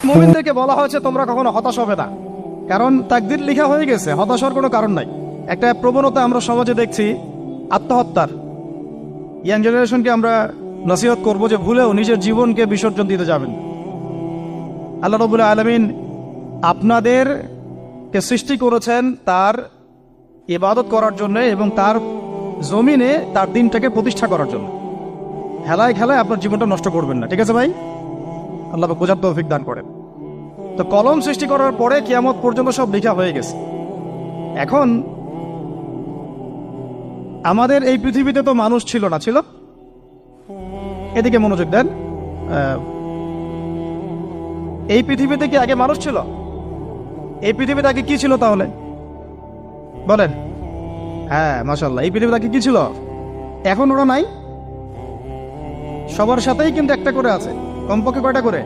মুমিনদেরকে বলা হয়েছে তোমরা কখনো হতাশ হবে না, কারণ তাকদীর লেখা হয়ে গেছে, হতাশার কোনো কারণ নাই। একটা প্রবণতা আমরা সমাজে দেখছি আত্মহত্যার। ইয়াং জেনারেশনকে আমরা নসিহত করব যে ভুলেও নিজের জীবনকে বিসর্জন দিতে যাবেন। আল্লাহ রাব্বুল আলামিন আপনাদেরকে সৃষ্টি করেছেন তার ইবাদত করার জন্য এবং তার জমিনে তার দিনটাকে প্রতিষ্ঠা করার জন্য। খেলায় খেলায় আপনার জীবনটা নষ্ট করবেন না, ঠিক আছে ভাই? আল্লাহ বোঝার তৌফিক দান করেন। তো কলম সৃষ্টি করার পরে কিয়ামত পর্যন্ত সব লেখা হয়ে গেছে। এখন আমাদের এই পৃথিবীতে তো মানুষ ছিল না, ছিল? এদিকে মনোযোগ দেন। এই পৃথিবীতে কি আগে মানুষ ছিল? এই পৃথিবীতে আগে কি ছিল তাহলে বলেন? হ্যাঁ, মাশাআল্লাহ। এই পৃথিবীতে আগে কি ছিল? এখন ওরা নাই, সবার সাথেই কিন্তু একটা করে আছে, কমপক্ষে কয়টা করে?